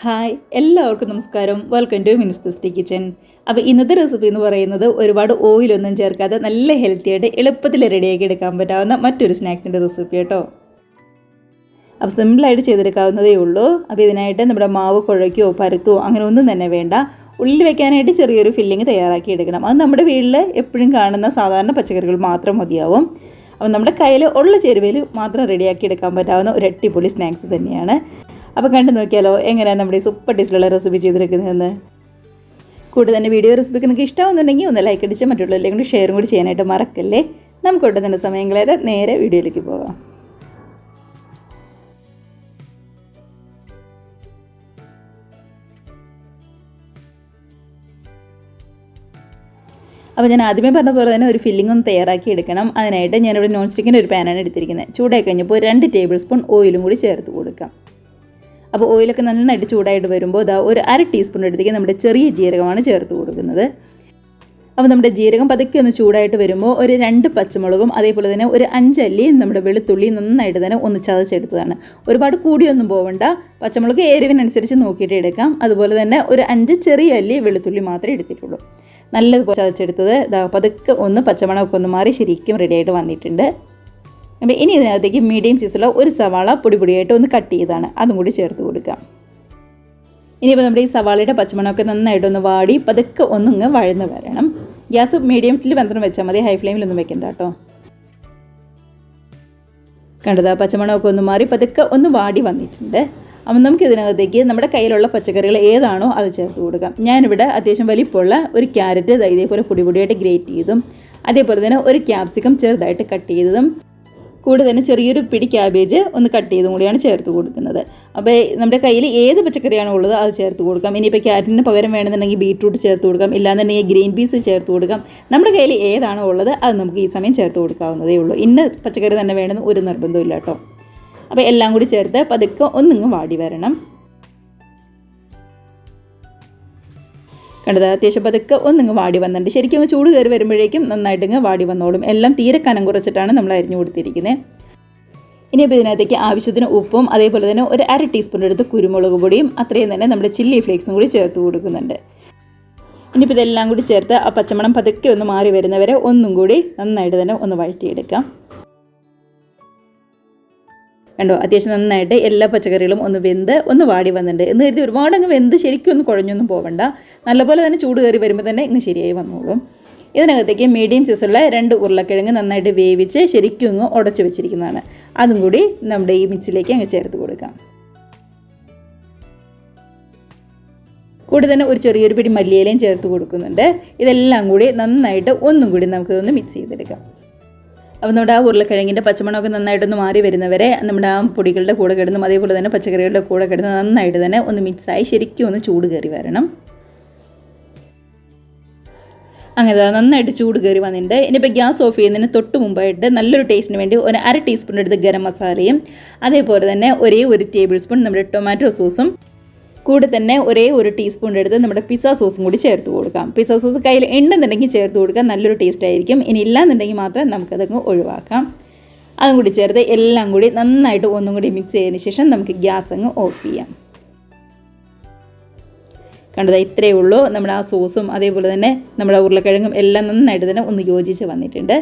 Hi എല്ലാവർക്കും നമസ്കാരം. Welcome to Mini's kitchen. അപ്പോൾ ഇന്നത്തെ റെസിപ്പി എന്ന് പറയുന്നത് ഒരുപാട് ഓയിലൊന്നും ചേർക്കാതെ നല്ല ഹെൽത്തി ആയിട്ട് എളുപ്പത്തിൽ റെഡിയാക്കി എടുക്കാൻ പറ്റാവുന്ന മറ്റൊരു സ്നാക്സിൻ്റെ റെസിപ്പി കേട്ടോ. അപ്പോൾ സിമ്പിളായിട്ട് ചെയ്തെടുക്കാവുന്നതേ ഉള്ളൂ. അപ്പോൾ ഇതിനായിട്ട് നമ്മുടെ മാവ് കുഴയ്ക്കോ പരത്തോ അങ്ങനെ ഒന്നും തന്നെ വേണ്ട. ഉള്ളിൽ വെക്കാനായിട്ട് ചെറിയൊരു ഫില്ലിങ് തയ്യാറാക്കി എടുക്കണം. അത് നമ്മുടെ വീട്ടിൽ എപ്പോഴും കാണുന്ന സാധാരണ പച്ചക്കറികൾ മാത്രം മതിയാവും. അപ്പോൾ നമ്മുടെ കയ്യിൽ ഉള്ള ചേരുവയിൽ മാത്രം റെഡിയാക്കി എടുക്കാൻ പറ്റാവുന്ന ഒരു അടിപൊളി സ്നാക്സ് തന്നെയാണ്. അപ്പോൾ കണ്ടു നോക്കിയാലോ എങ്ങനെയാണ് നമ്മുടെ സൂപ്പർ ടേസ്റ്റിലുള്ള റെസിപ്പി ചെയ്തെടുക്കുന്നതെന്ന്. കൂടെ തന്നെ വീഡിയോ റെസിപ്പിക്ക് നിങ്ങൾക്ക് ഇഷ്ടമാകുന്നുണ്ടെങ്കിൽ ഒന്ന് ലൈക്ക് അടിച്ച് മറ്റുള്ളവരിലേക്ക് കൊണ്ട് ഷെയറും കൂടി ചെയ്യാനായിട്ട് മറക്കല്ലേ. നമുക്കൊട്ട് തന്നെ സമയം കളയാതെ നേരെ വീഡിയോയിലേക്ക് പോകാം. അപ്പോൾ ഞാൻ ആദ്യമേ പറഞ്ഞ പോലെ തന്നെ ഒരു ഫില്ലിംഗ് ഒന്ന് തയ്യാറാക്കി എടുക്കണം. അതിനായിട്ട് ഞാനിവിടെ നോൺ സ്റ്റിക്കിൻ്റെ ഒരു പാനാണ് എടുത്തിരിക്കുന്നത്. ചൂടായി കഴിഞ്ഞപ്പോൾ 2 ടേബിൾ സ്പൂൺ ഓയിലും കൂടി ചേർത്ത് കൊടുക്കാം. അപ്പോൾ ഓയിലൊക്കെ നന്നായിട്ട് ചൂടായിട്ട് വരുമ്പോൾ ഒരു 1/2 ടീസ്പൂൺ എടുത്തേക്ക് നമ്മുടെ ചെറിയ ജീരകമാണ് ചേർത്ത് കൊടുക്കുന്നത്. അപ്പോൾ നമ്മുടെ ജീരകം പതുക്കെ ഒന്ന് ചൂടായിട്ട് വരുമ്പോൾ ഒരു 2 പച്ചമുളകും അതേപോലെ തന്നെ ഒരു 5 അല്ലി നമ്മുടെ വെളുത്തുള്ളി നന്നായിട്ട് തന്നെ ഒന്ന് ചതച്ചെടുത്തതാണ്. ഒരുപാട് കൂടിയൊന്നും പോകണ്ട. പച്ചമുളക് എരിവിനനുസരിച്ച് നോക്കിയിട്ട് എടുക്കാം. അതുപോലെ തന്നെ ഒരു 5 ചെറിയ അല്ലി വെളുത്തുള്ളി മാത്രമേ എടുത്തിട്ടുള്ളൂ. നല്ലതുപോലെ ചതച്ചെടുത്തത് പതുക്കെ ഒന്ന് പച്ചമണമൊക്കെ ഒന്ന് മാറി ശരിക്കും റെഡിയായിട്ട് വന്നിട്ടുണ്ട്. അപ്പോൾ ഇനി ഇതിനകത്തേക്ക് മീഡിയം സൈസുള്ള ഒരു സവാള പൊടിയായിട്ട് ഒന്ന് കട്ട് ചെയ്താണ് അതും കൂടി ചേർത്ത് കൊടുക്കാം. ഇനിയിപ്പോൾ നമ്മുടെ ഈ സവാളയുടെ പച്ചമണമൊക്കെ നന്നായിട്ടൊന്ന് വാടി പതുക്കെ ഒന്നിങ്ങ് വഴന്ന് വരണം. ഗ്യാസ് മീഡിയത്തിൽ മാത്രം വെച്ചാൽ മതി, ഹൈ ഫ്ലെയിമിലൊന്നും വെക്കണ്ട കേട്ടോ. കണ്ടതാ പച്ചമണമൊക്കെ ഒന്ന് മാറി പതുക്കെ ഒന്ന് വാടി വന്നിട്ടുണ്ട്. അപ്പം നമുക്ക് ഇതിനകത്തേക്ക് നമ്മുടെ കയ്യിലുള്ള പച്ചക്കറികൾ ഏതാണോ അത് ചേർത്ത് കൊടുക്കാം. ഞാനിവിടെ അത്യാവശ്യം വലിപ്പമുള്ള ഒരു ക്യാരറ്റ് ഇതേപോലെ പൊടിയായിട്ട് ഗ്രേറ്റ് ചെയ്തും അതേപോലെ തന്നെ ഒരു ക്യാപ്സിക്കം ചെറുതായിട്ട് കട്ട് ചെയ്തതും കൂടെ തന്നെ ചെറിയൊരു പിടി ക്യാബേജ് ഒന്ന് കട്ട് ചെയ്തും കൂടിയാണ് ചേർത്ത് കൊടുക്കുന്നത്. അപ്പോൾ നമ്മുടെ കയ്യിൽ ഏത് പച്ചക്കറിയാണോ ഉള്ളത് അത് ചേർത്ത് കൊടുക്കാം. ഇനിയിപ്പോൾ ക്യാരറ്റിന് പകരം വേണമെന്നുണ്ടെങ്കിൽ ബീട്രൂട്ട് ചേർത്ത് കൊടുക്കാം, ഇല്ലാന്നുണ്ടെങ്കിൽ ഗ്രീൻ പീസ് ചേർത്ത് കൊടുക്കാം. നമ്മുടെ കയ്യിൽ ഏതാണോ ഉള്ളത് അത് നമുക്ക് ഈ സമയം ചേർത്ത് കൊടുക്കാവുന്നതേ ഉള്ളൂ. ഇന്ന പച്ചക്കറി തന്നെ വേണമെന്ന് ഒരു നിർബന്ധമില്ല കേട്ടോ. അപ്പോൾ എല്ലാം കൂടി ചേർത്ത് പതുക്കെ ഒന്നിങ്ങ് വാടി വരണം. കണ്ടത് അത്യാവശ്യം പതുക്കെ ഒന്നിങ്ങ് വാടി വന്നിട്ടുണ്ട്. ശരിക്കും ചൂട് കയറി വരുമ്പോഴേക്കും നന്നായിട്ടിങ്ങ് വാടി വന്നോളും. എല്ലാം തീരെ കനം കുറച്ചിട്ടാണ് നമ്മൾ അരിഞ്ഞു കൊടുത്തിരിക്കുന്നത്. ഇനിയിപ്പോൾ ഇതിനകത്തേക്ക് ആവശ്യത്തിന് ഉപ്പും അതേപോലെ തന്നെ ഒരു 1/2 ടീസ്പൂൺ എടുത്ത് കുരുമുളക് പൊടിയും അത്രയും തന്നെ നമ്മുടെ ചില്ലി ഫ്ലേക്സും കൂടി ചേർത്ത് കൊടുക്കുന്നുണ്ട്. ഇനിയിപ്പോൾ ഇതെല്ലാം കൂടി ചേർത്ത് ആ പച്ചമണം പതുക്കെ ഒന്ന് മാറി വരുന്നവരെ ഒന്നും കൂടി നന്നായിട്ട് തന്നെ ഒന്ന് വഴറ്റിയെടുക്കാം. കണ്ടോ അത്യാവശ്യം നന്നായിട്ട് എല്ലാ പച്ചക്കറികളും ഒന്ന് വാടി വന്നിട്ടുണ്ട്. എന്ന് കരുതി ഒരുപാട് അങ്ങ് വെന്ത് ശരിക്കും ഒന്ന് കുഴഞ്ഞൊന്നും പോകണ്ട. നല്ലപോലെ തന്നെ ചൂട് കയറി വരുമ്പോൾ തന്നെ ഇങ്ങ് ശരിയായി വന്നോളും. ഇതിനകത്തേക്ക് മീഡിയം സൈസുള്ള 2 ഉരുളക്കിഴങ്ങ് നന്നായിട്ട് വേവിച്ച് ശരിക്കും ഇങ്ങ് ഉടച്ച് വെച്ചിരിക്കുന്നതാണ്. അതും കൂടി നമ്മുടെ ഈ മിക്സിലേക്ക് അങ്ങ് ചേർത്ത് കൊടുക്കാം. കൂടെ തന്നെ ഒരു ചെറിയൊരു പിടി മല്ലിയിലയും ചേർത്ത് കൊടുക്കുന്നുണ്ട്. ഇതെല്ലാം കൂടി നന്നായിട്ട് ഒന്നും കൂടി നമുക്കിതൊന്ന് മിക്സ് ചെയ്തെടുക്കാം. അപ്പോൾ നമ്മുടെ ആ ഉരുളക്കിഴങ്ങിൻ്റെ പച്ചമണമൊക്കെ നന്നായിട്ടൊന്ന് മാറി വരുന്നവരെ നമ്മുടെ ആ പൊടികളുടെ കൂടെ കിടന്നും അതേപോലെ തന്നെ പച്ചക്കറികളുടെ കൂടെ കിടന്ന് നന്നായിട്ട് തന്നെ ഒന്ന് മിക്സായി ശരിക്കും ഒന്ന് ചൂട് കയറി വരണം. അങ്ങനെ നന്നായിട്ട് ചൂട് കയറി വന്നിട്ടുണ്ട്. ഇനിയിപ്പോൾ ഗ്യാസ് ഓഫ് ചെയ്യുന്നതിന് തൊട്ട് മുമ്പായിട്ട് നല്ലൊരു ടേസ്റ്റിന് വേണ്ടി ഒരു 1/2 ടീസ്പൂൺ എടുത്ത് ഗരം മസാലയും അതേപോലെ തന്നെ ഒരേ 1 ടേബിൾ സ്പൂൺ നമ്മുടെ ടൊമാറ്റോ സോസും കൂടെ തന്നെ ഒരേ 1 ടീസ്പൂൺ എടുത്ത് നമ്മുടെ പിസ്സ സോസും കൂടി ചേർത്ത് കൊടുക്കാം. പിസ്സ സോസ് കയ്യിൽ ഉണ്ടെന്നുണ്ടെങ്കിൽ ചേർത്ത് കൊടുക്കാം, നല്ലൊരു ടേസ്റ്റ് ആയിരിക്കും. ഇനി ഇല്ലാന്നുണ്ടെങ്കിൽ മാത്രം നമുക്കതങ്ങ് ഒഴിവാക്കാം. അതും കൂടി ചേർത്ത് എല്ലാം കൂടി നന്നായിട്ട് ഒന്നും കൂടി മിക്സ് ചെയ്തതിന് ശേഷം നമുക്ക് ഗ്യാസ് അങ്ങ് ഓഫ് ചെയ്യാം. കണ്ടത് ഇത്രയേ ഉള്ളൂ. നമ്മുടെ ആ സോസും അതേപോലെ തന്നെ നമ്മുടെ ഉരുളക്കിഴങ്ങും എല്ലാം നന്നായിട്ട് തന്നെ ഒന്ന് യോജിച്ച് വന്നിട്ടുണ്ട്.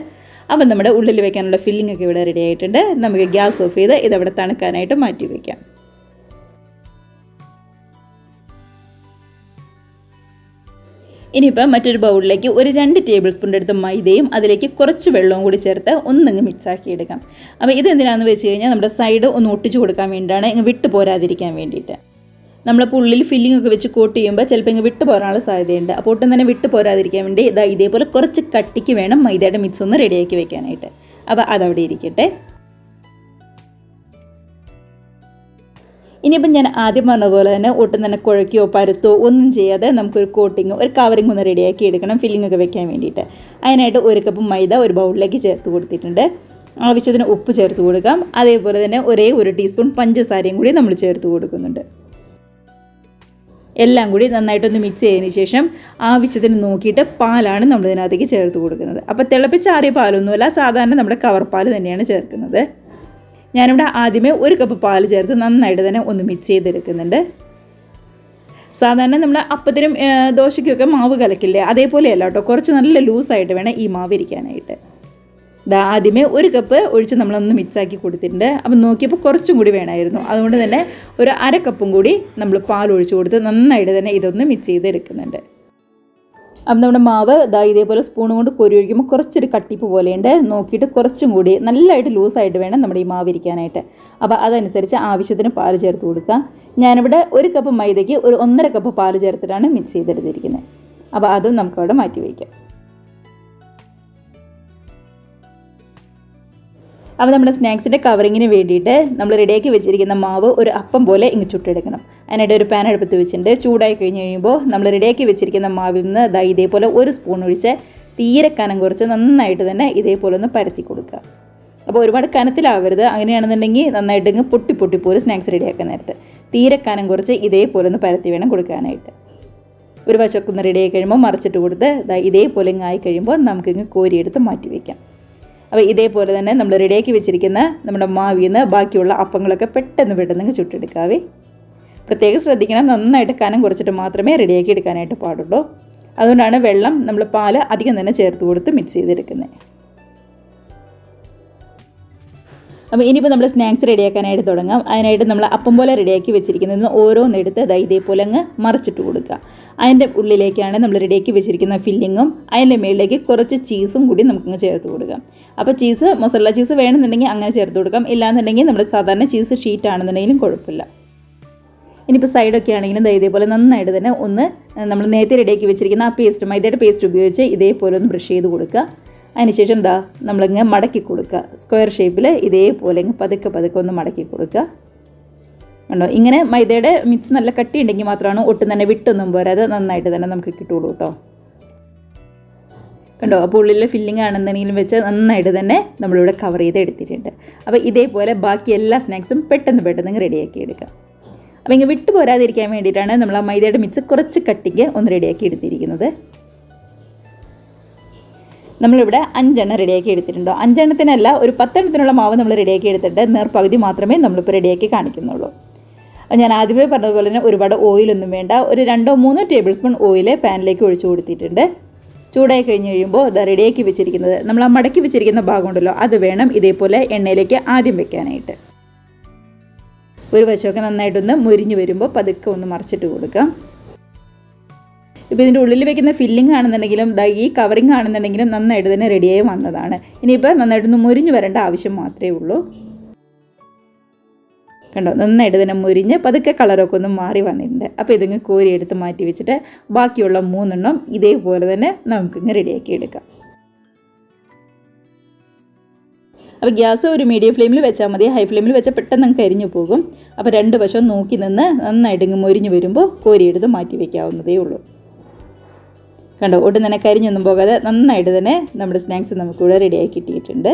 അപ്പം നമ്മുടെ ഉള്ളിൽ വെക്കാനുള്ള ഫില്ലിംഗ് ഒക്കെ ഇവിടെ റെഡി ആയിട്ടുണ്ട്. നമുക്ക് ഗ്യാസ് ഓഫ് ചെയ്ത് ഇതവിടെ തണുക്കാനായിട്ട് മാറ്റി വയ്ക്കാം. ഇനിയിപ്പോൾ മറ്റൊരു ബൗളിലേക്ക് ഒരു 2 ടേബിൾ സ്പൂൺ എടുത്ത് മൈദയും അതിലേക്ക് കുറച്ച് വെള്ളവും കൂടി ചേർത്ത് ഒന്നിങ്ങ് മിക്സാക്കി എടുക്കാം. അപ്പോൾ ഇതെന്തിനാണെന്ന് വെച്ച് കഴിഞ്ഞാൽ നമ്മുടെ സൈഡ് ഒന്ന് ഒട്ടിച്ച് കൊടുക്കാൻ വേണ്ടിയിട്ടാണ്, ഇങ്ങ് വിട്ട് പോരാതിരിക്കാൻ വേണ്ടിയിട്ട്. നമ്മളിപ്പോൾ ഉള്ളിൽ ഫില്ലിംഗ് ഒക്കെ വെച്ച് കോട്ട് ചെയ്യുമ്പോൾ ചിലപ്പോൾ ഇങ്ങ് വിട്ട് പോരാനുള്ള സാധ്യതയുണ്ട്. അപ്പോൾ ഒട്ടും തന്നെ വിട്ട് പോരാതിരിക്കാൻ വേണ്ടി ഇതേപോലെ കുറച്ച് കട്ടിക്ക് വേണം മൈദയുടെ മിക്സ് ഒന്ന് റെഡിയാക്കി വെക്കാനായിട്ട്. അപ്പോൾ അതവിടെ ഇരിക്കട്ടെ. ഇനിയിപ്പം ഞാൻ ആദ്യം പറഞ്ഞ പോലെ തന്നെ ഒട്ടും തന്നെ കുഴയ്ക്കോ പരത്തോ ഒന്നും ചെയ്യാതെ നമുക്കൊരു കോട്ടിങ്ങോ ഒരു കവറിങ് ഒന്ന് റെഡിയാക്കി എടുക്കണം ഫില്ലിംഗ് ഒക്കെ വെക്കാൻ വേണ്ടിയിട്ട്. അതിനായിട്ട് 1 കപ്പ് മൈദ ഒരു ബൗളിലേക്ക് ചേർത്ത് കൊടുത്തിട്ടുണ്ട്. ആവശ്യത്തിന് ഉപ്പ് ചേർത്ത് കൊടുക്കാം. അതേപോലെ തന്നെ ഒരേ 1 ടീസ്പൂൺ പഞ്ചസാരയും കൂടി നമ്മൾ ചേർത്ത് കൊടുക്കുന്നുണ്ട്. എല്ലാം കൂടി നന്നായിട്ടൊന്ന് മിക്സ് ചെയ്തതിന് ശേഷം ആവശ്യത്തിന് നോക്കിയിട്ട് പാലാണ് നമ്മൾ ഇതിനകത്തേക്ക് ചേർത്ത് കൊടുക്കുന്നത്. അപ്പോൾ തിളപ്പിച്ചാറിയ പാലൊന്നുമല്ല, സാധാരണ നമ്മുടെ കവർ പാൽ തന്നെയാണ് ചേർക്കുന്നത്. ഞാനിവിടെ ആദ്യമേ 1 കപ്പ് പാൽ ചേർത്ത് നന്നായിട്ട് തന്നെ ഒന്ന് മിക്സ് ചെയ്തെടുക്കുന്നുണ്ട്. സാധാരണ നമ്മൾ അപ്പത്തിനും ദോശയ്ക്കൊക്കെ മാവ് കലക്കില്ലേ, അതേപോലെയല്ല കേട്ടോ, കുറച്ച് നല്ല ലൂസായിട്ട് വേണം ഈ മാവ് ഇരിക്കാനായിട്ട്. ആദ്യമേ 1 കപ്പ് ഒഴിച്ച് നമ്മളൊന്ന് മിക്സാക്കി കൊടുത്തിട്ടുണ്ട്. അപ്പം നോക്കിയപ്പോൾ കുറച്ചും കൂടി വേണമായിരുന്നു. അതുകൊണ്ട് തന്നെ ഒരു 1/2 കപ്പും കൂടി നമ്മൾ പാൽ ഒഴിച്ച് കൊടുത്ത് നന്നായിട്ട് തന്നെ ഇതൊന്ന് മിക്സ് ചെയ്തെടുക്കുന്നുണ്ട്. അപ്പം നമ്മുടെ മാവ് ഇതേപോലെ സ്പൂൺ കൊണ്ട് കോരി ഒഴിക്കുമ്പോൾ കുറച്ചൊരു കട്ടിപ്പ് പോലെയുണ്ട്. നോക്കിയിട്ട് കുറച്ചും കൂടി നല്ലതായിട്ട് ലൂസായിട്ട് വേണം നമ്മുടെ ഈ മാവ് ഇരിക്കാനായിട്ട്. അപ്പോൾ അതനുസരിച്ച് ആവശ്യത്തിന് പാൽ ചേർത്ത് കൊടുക്കുക. ഞാനിവിടെ 1 കപ്പ് മൈദയ്ക്ക് ഒരു 1.5 കപ്പ് പാൽ ചേർത്തിട്ടാണ് മിക്സ് ചെയ്തെടുത്തിരിക്കുന്നത്. അപ്പോൾ അതും നമുക്കവിടെ മാറ്റി വയ്ക്കാം. അപ്പോൾ നമ്മുടെ സ്നാക്സിൻ്റെ കവറിങ്ങിന് വേണ്ടിയിട്ട് നമ്മൾ റെഡിയാക്കി വെച്ചിരിക്കുന്ന മാവ് ഒരു അപ്പം പോലെ ഇങ്ങ് ചുട്ടെടുക്കണം. അതിനായിട്ട് ഒരു പാൻ അടുപ്പത്ത് വെച്ചിട്ടുണ്ട്. ചൂടായി കഴിഞ്ഞ് കഴിയുമ്പോൾ നമ്മൾ റെഡിയാക്കി വെച്ചിരിക്കുന്ന മാവിൽ നിന്ന് ഇതേപോലെ 1 സ്പൂൺ ഒഴിച്ച് തീരെ കനം കുറച്ച് നന്നായിട്ട് തന്നെ ഇതേപോലെ ഒന്ന് പരത്തി കൊടുക്കുക. അപ്പോൾ ഒരുപാട് കനത്തിലാവരുത്. അങ്ങനെയാണെന്നുണ്ടെങ്കിൽ നന്നായിട്ട് ഇങ്ങ് പൊട്ടിപ്പോരും സ്നാക്സ് റെഡിയാക്കാൻ നേരത്ത്. തീരെ കനം കുറച്ച് ഇതേപോലെ ഒന്ന് പരത്തി വേണം കൊടുക്കാനായിട്ട്. ഒരു വശമൊക്കെ ഒന്ന് റെഡിയായി കഴിയുമ്പോൾ മറിച്ചിട്ട് കൊടുത്ത് ഇതേപോലെ ഇങ്ങ് ആയി കഴിയുമ്പോൾ നമുക്കിങ്ങ് കോരിയെടുത്ത് മാറ്റി വയ്ക്കാം. അപ്പോൾ ഇതേപോലെ തന്നെ നമ്മൾ റെഡിയാക്കി വെച്ചിരിക്കുന്ന നമ്മുടെ മാവിൽ നിന്ന് ബാക്കിയുള്ള അപ്പങ്ങളൊക്കെ പെട്ടെന്ന് ചുട്ടെടുക്കാവേ. പ്രത്യേകം ശ്രദ്ധിക്കണം, നന്നായിട്ട് കനം കുറച്ചിട്ട് മാത്രമേ റെഡിയാക്കി എടുക്കാനായിട്ട് പാടുള്ളൂ. അതുകൊണ്ടാണ് വെള്ളം നമ്മൾ പാൽ അധികം തന്നെ ചേർത്ത് കൊടുത്ത് മിക്സ് ചെയ്തെടുക്കുന്നത്. അപ്പോൾ ഇനിയിപ്പോൾ നമ്മൾ സ്നാക്സ് റെഡിയാക്കാനായിട്ട് തുടങ്ങാം. അതിനായിട്ട് നമ്മൾ അപ്പം പോലെ റെഡിയാക്കി വെച്ചിരിക്കുന്നതിന് ഓരോന്നെടുത്ത് ഇതേപോലെ അങ്ങ് മറിച്ചിട്ട് കൊടുക്കുക. അതിൻ്റെ ഉള്ളിലേക്കാണ് നമ്മൾ റെഡിയാക്കി വെച്ചിരിക്കുന്ന ഫില്ലിങ്ങും അതിൻ്റെ മുകളിലേക്ക് കുറച്ച് ചീസും കൂടി നമുക്കങ്ങ് ചേർത്ത് കൊടുക്കാം. അപ്പോൾ മൊസറല്ല ചീസ് വേണമെന്നുണ്ടെങ്കിൽ അങ്ങനെ ചേർത്ത് കൊടുക്കാം. ഇല്ലാന്നുണ്ടെങ്കിൽ നമ്മൾ സാധാരണ ചീസ് ഷീറ്റ് ആണെന്നുണ്ടെങ്കിലും കുഴപ്പമില്ല. ഇനിയിപ്പോൾ സൈഡൊക്കെ ആണെങ്കിലും ഇതേപോലെ നന്നായിട്ട് തന്നെ ഒന്ന് നമ്മൾ നേരത്തെ റെഡിയാക്കി വെച്ചിരിക്കുന്ന ആ പേസ്റ്റ്, മൈദയുടെ പേസ്റ്റ് ഉപയോഗിച്ച് ഇതേപോലെ ഒന്ന് ബ്രഷ് ചെയ്ത് കൊടുക്കുക. അതിനുശേഷം നമ്മളിങ്ങ് മടക്കി കൊടുക്കുക. സ്ക്വയർ ഷേപ്പിൽ ഇതേപോലെ ഇങ്ങ് പതുക്കെ ഒന്ന് മടക്കി കൊടുക്കുക. കണ്ടോ, ഇങ്ങനെ മൈദയുടെ മിക്സ് നല്ല കട്ടി ഉണ്ടെങ്കിൽ മാത്രമാണ് ഒട്ടും തന്നെ വിട്ടൊന്നും പോരാതെ നന്നായിട്ട് തന്നെ നമുക്ക് കിട്ടുള്ളൂ കേട്ടോ. കണ്ടോ, അപ്പോൾ ഉള്ളിലെ ഫില്ലിംഗ് ആണെന്നുണ്ടെങ്കിലും വെച്ച് നന്നായിട്ട് തന്നെ നമ്മളിവിടെ കവർ ചെയ്ത് എടുത്തിട്ടുണ്ട്. അപ്പോൾ ഇതേപോലെ ബാക്കി എല്ലാ സ്നാക്സും പെട്ടെന്ന് റെഡിയാക്കി എടുക്കാം. അപ്പോൾ ഇങ്ങനെ വിട്ടു പോരാതിരിക്കാൻ വേണ്ടിയിട്ടാണ് നമ്മൾ ആ മൈദയുടെ മിക്സ് കുറച്ച് കട്ടിക്ക് ഒന്ന് റെഡിയാക്കി എടുത്തിരിക്കുന്നത്. നമ്മളിവിടെ 5 എണ്ണം റെഡിയാക്കി എടുത്തിട്ടുണ്ടോ. 5 എണ്ണത്തിനല്ല, ഒരു 10 എണ്ണത്തിനുള്ള മാവ് നമ്മൾ റെഡിയാക്കി എടുത്തിട്ട് നേർപകുതി മാത്രമേ നമ്മളിപ്പോൾ റെഡിയാക്കി കാണിക്കുന്നുള്ളൂ. ഞാൻ ആദ്യമേ പറഞ്ഞതുപോലെ തന്നെ ഒരുപാട് ഓയിലൊന്നും വേണ്ട. ഒരു 2-3 ടേബിൾ സ്പൂൺ ഓയിൽ പാനിലേക്ക് ഒഴിച്ചു കൊടുത്തിട്ടുണ്ട്. ചൂടായി കഴിഞ്ഞ് കഴിയുമ്പോൾ റെഡിയാക്കി വെച്ചിരിക്കുന്നത് നമ്മൾ ആ മടക്കി വെച്ചിരിക്കുന്ന ഭാഗം ഉണ്ടല്ലോ, അത് വേണം ഇതേപോലെ എണ്ണയിലേക്ക് ആദ്യം വെക്കാനായിട്ട്. ഒരു വശമൊക്കെ നന്നായിട്ടൊന്ന് മുരിഞ്ഞ് വരുമ്പോൾ പതുക്കെ ഒന്ന് മറിച്ചിട്ട് കൊടുക്കാം. ഇപ്പോൾ ഇതിൻ്റെ ഉള്ളിൽ വെക്കുന്ന ഫില്ലിംഗ് ആണെന്നുണ്ടെങ്കിലും ഈ കവറിങ് ആണെന്നുണ്ടെങ്കിലും നന്നായിട്ട് തന്നെ റെഡിയായി വന്നതാണ്. ഇനിയിപ്പോൾ നന്നായിട്ടൊന്ന് മുരിഞ്ഞ് വരേണ്ട ആവശ്യം മാത്രമേ ഉള്ളൂ. കണ്ടോ, നന്നായിട്ട് തന്നെ മുരിഞ്ഞ് പതുക്കെ കളറൊക്കെ ഒന്ന് മാറി വന്നിട്ടുണ്ട്. അപ്പോൾ ഇതിങ്ങ് കോരിയെടുത്ത് മാറ്റി വെച്ചിട്ട് ബാക്കിയുള്ള 3 എണ്ണം ഇതേപോലെ തന്നെ നമുക്കിങ്ങ് റെഡിയാക്കി എടുക്കാം. അപ്പോൾ ഗ്യാസ് ഒരു മീഡിയം ഫ്ലെയിമിൽ വെച്ചാൽ മതി. ഹൈ ഫ്ലെയിമിൽ വെച്ചാൽ പെട്ടെന്ന് നമുക്ക് കരിഞ്ഞു പോകും. അപ്പോൾ 2 വശവും നോക്കി നിന്ന് നന്നായിട്ട് ഇങ്ങ് മുരിഞ്ഞ് വരുമ്പോൾ കോരിയെടുത്ത് മാറ്റി വയ്ക്കാവുന്നതേ ഉള്ളൂ. കണ്ടോ, ഒട്ടും തന്നെ കരിഞ്ഞൊന്നും പോകാതെ നന്നായിട്ട് തന്നെ നമ്മുടെ സ്നാക്സ് നമുക്കിവിടെ റെഡിയാക്കി കിട്ടിയിട്ടുണ്ട്.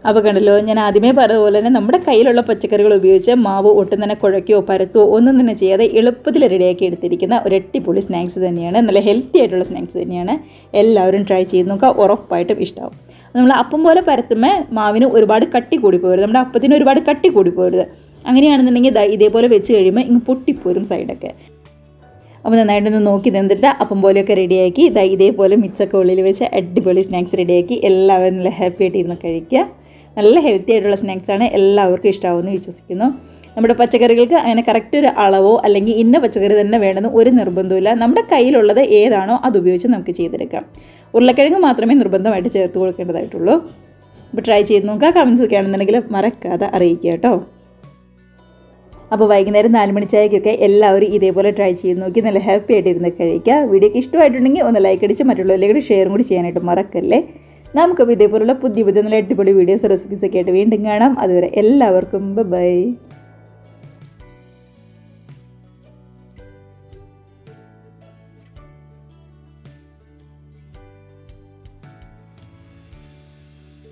അപ്പോൾ കണ്ടല്ലോ, ഞാൻ ആദ്യമേ പറഞ്ഞതുപോലെ തന്നെ നമ്മുടെ കയ്യിലുള്ള പച്ചക്കറികൾ ഉപയോഗിച്ച് മാവ് ഒട്ടും തന്നെ കുഴയ്ക്കോ പരത്തോ ഒന്നും തന്നെ ചെയ്യാതെ എളുപ്പത്തിൽ റെഡിയാക്കി എടുത്തിരിക്കുന്ന ഒരു അടിപൊളി സ്നാക്സ് തന്നെയാണ്. നല്ല ഹെൽത്തി ആയിട്ടുള്ള സ്നാക്സ് തന്നെയാണ്. എല്ലാവരും ട്രൈ ചെയ്ത് നോക്കുക, ഉറപ്പായിട്ടും ഇഷ്ടമാവും. നമ്മൾ അപ്പം പോലെ പരത്തുമ്പോൾ മാവിന് ഒരുപാട് കട്ടി കൂടി പോകരുത്, നമ്മുടെ അപ്പത്തിന് ഒരുപാട് കട്ടി കൂടി പോകരുത്. അങ്ങനെയാണെന്നുണ്ടെങ്കിൽ ഇതേപോലെ വെച്ച് കഴിയുമ്പോൾ ഇങ്ങ് പൊട്ടിപ്പോരും സൈഡൊക്കെ. അപ്പോൾ നന്നായിട്ടൊന്ന് നോക്കി നിന്നിട്ട് അപ്പം പോലെയൊക്കെ റെഡിയാക്കി ഇതേപോലെ മിക്സൊക്കെ ഉള്ളിൽ വെച്ച് അടിപൊളി സ്നാക്സ് റെഡിയാക്കി എല്ലാവരും നല്ല ഹാപ്പി ആയിട്ട് ഇരുന്ന് കഴിക്കുക. നല്ല ഹെൽത്തി ആയിട്ടുള്ള സ്നാക്സാണ്, എല്ലാവർക്കും ഇഷ്ടമാവുമെന്ന് വിശ്വസിക്കുന്നു. നമ്മുടെ പച്ചക്കറികൾക്ക് അങ്ങനെ കറക്റ്റ് ഒരു അളവോ അല്ലെങ്കിൽ ഇന്ന പച്ചക്കറി തന്നെ വേണമെന്ന് ഒരു നിർബന്ധമില്ല. നമ്മുടെ കയ്യിലുള്ളത് ഏതാണോ അതുപയോഗിച്ച് നമുക്ക് ചെയ്തെടുക്കാം. ഉരുളക്കിഴങ്ങ് മാത്രമേ നിർബന്ധമായിട്ട് ചേർത്ത് കൊടുക്കേണ്ടതായിട്ടുള്ളൂ. അപ്പോൾ ട്രൈ ചെയ്ത് നോക്കുക. കമൻസ് ഒക്കെ ആണെന്നുണ്ടെങ്കിൽ മറക്കാതെ അറിയിക്കുക കേട്ടോ. അപ്പോൾ വൈകുന്നേരം 4 മണി ചായക്കൊക്കെ എല്ലാവരും ഇതേപോലെ ട്രൈ ചെയ്ത് നോക്കി നല്ല ഹാപ്പി ആയിട്ട് ഇരുന്ന് കഴിക്കുക. വീഡിയോക്ക് ഇഷ്ടമായിട്ടുണ്ടെങ്കിൽ ഒന്ന് ലൈക്ക് അടിച്ച് മറ്റുള്ളവരിലേക്ക് ഷെയറും കൂടി ചെയ്യാനായിട്ട് മറക്കല്ലേ. നമുക്കപ്പോൾ ഇതേപോലുള്ള പുതിയ നല്ല അടിപൊളി വീഡിയോസ് റെസിപ്പീസൊക്കെ ആയിട്ട് വീണ്ടും കാണാം. അതുവരെ എല്ലാവർക്കും ബൈ.